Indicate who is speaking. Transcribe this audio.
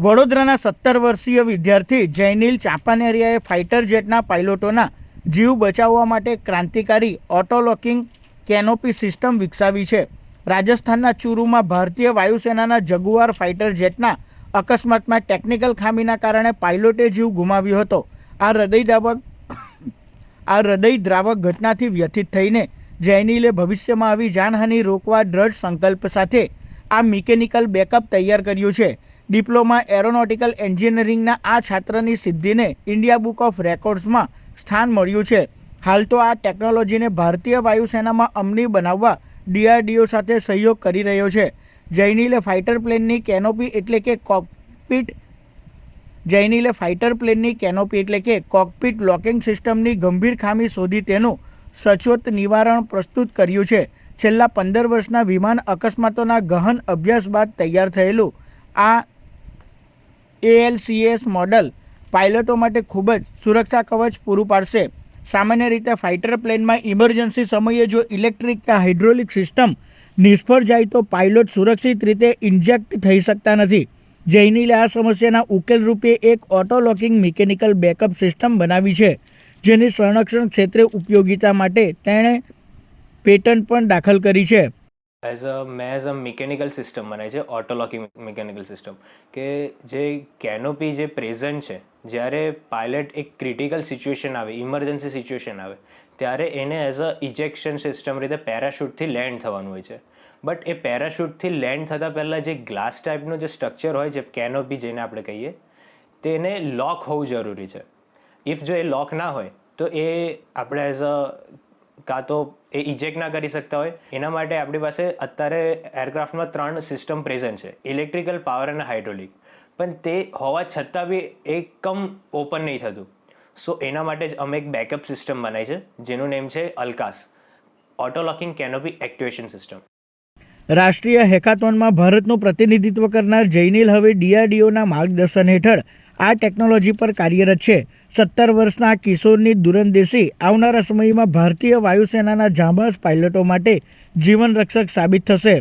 Speaker 1: વડોદરાના 17 વર્ષીય વિદ્યાર્થી જૈનિલ ચાંપાનેરિયાએ ફાઇટર જેટના પાયલોટોના જીવ બચાવવા માટે ક્રાંતિકારી ઓટોલોકિંગ કેનોપી સિસ્ટમ વિકસાવી છે. રાજસ્થાનના ચૂરુમાં ભારતીય વાયુસેનાના જગુઆર ફાઇટર જેટના અકસ્માતમાં ટેકનિકલ ખામીના કારણે પાયલોટે જીવ ગુમાવ્યો હતો. આ હૃદયદ્રાવક ઘટનાથી વ્યથિત થઈને જૈનિલે ભવિષ્યમાં આવી જાનહાનિ રોકવા દ્રઢ સંકલ્પ સાથે આ મિકેનિકલ બેકઅપ તૈયાર કર્યું છે. ડિપ્લોમા એરોનોટિકલ એન્જિનિયરિંગના આ છાત્રની સિદ્ધિને ઇન્ડિયા બુક ઓફ રેકોર્ડ્સમાં સ્થાન મળ્યું છે. હાલ તો આ ટેકનોલોજીને ભારતીય વાયુસેનામાં અમલી બનાવવા DRDO સાથે સહયોગ કરી રહ્યો છે. જૈનિલે ફાઇટર પ્લેનની કેનોપી એટલે કે કોકપિટ લોકિંગ સિસ્ટમની ગંભીર ખામી શોધી તેનું સચોટ નિવારણ પ્રસ્તુત કર્યું છે. છેલ્લા 15 વર્ષના વિમાન અકસ્માતોના ગહન અભ્યાસ બાદ તૈયાર થયેલું આ ALCS મોડલ પાયલટો માટે ખૂબ જ સુરક્ષા કવચ પૂરું પાડશે. સામાન્ય રીતે ફાઇટર પ્લેનમાં ઇમરજન્સી સમયે જો ઇલેક્ટ્રિક કે હાઇડ્રોલિક સિસ્ટમ નિષ્ફળ જાય તો પાયલોટ સુરક્ષિત રીતે ઇન્જેક્ટ થઈ શકતા નથી. જૈનિલે આ સમસ્યાના ઉકેલ રૂપે એક ઓટોલોકિંગ મિકેનિકલ બેકઅપ સિસ્ટમ બનાવી છે, જેની સંરક્ષણ ક્ષેત્રે ઉપયોગિતા માટે તેણે પેટન્ટ પણ દાખલ કરી છે.
Speaker 2: મેં એઝ અ મિકેનિકલ સિસ્ટમ બનાવી છે, ઓટોલોકિંગ મિકેનિકલ સિસ્ટમ, કે જે કેનોપી જે પ્રેઝન્ટ છે, જ્યારે પાયલટ એક ક્રિટિકલ સિચ્યુએશન આવે, ઇમરજન્સી સિચ્યુએશન આવે, ત્યારે એને એઝ અ ઇજેક્શન સિસ્ટમ રીતે પેરાશૂટથી લેન્ડ થવાનું હોય છે. બટ એ પેરાશૂટથી લેન્ડ થતાં પહેલાં જે ગ્લાસ ટાઈપનું જે સ્ટ્રક્ચર હોય છે, કેનોપી જેને આપણે કહીએ, તેને લોક હોવું જરૂરી છે. ઇફ જો એ લોક ના હોય તો એ આપણે એઝ અ કાં તો એ ઇજેક્ટ ના કરી શકતા હોય. એના માટે આપણી પાસે અત્યારે એરક્રાફ્ટમાં 3 સિસ્ટમ પ્રેઝન્ટ છે, ઇલેક્ટ્રિકલ, પાવર અને હાઇડ્રોલિક. પણ તે હોવા છતાં બી એકમ ઓપન નહીં થતું. સો એના માટે જ અમે એક બેકઅપ સિસ્ટમ બનાવી છે, જેનું નેમ છે અલ્કાસ, ઓટોલોકિંગ કેનોપી એક્ટિવેશન સિસ્ટમ.
Speaker 1: રાષ્ટ્રીય હેકાથોનમાં ભારતનું પ્રતિનિધિત્વ કરનાર જૈનિલ હવે DRDOના માર્ગદર્શન હેઠળ આ ટેકનોલોજી પર કાર્યરત છે. 17 વર્ષના આ કિશોરની દૂરંદેશી આવનારા સમયમાં ભારતીય વાયુસેનાના જાંબાઝ પાયલટો માટે જીવન રક્ષક સાબિત થશે.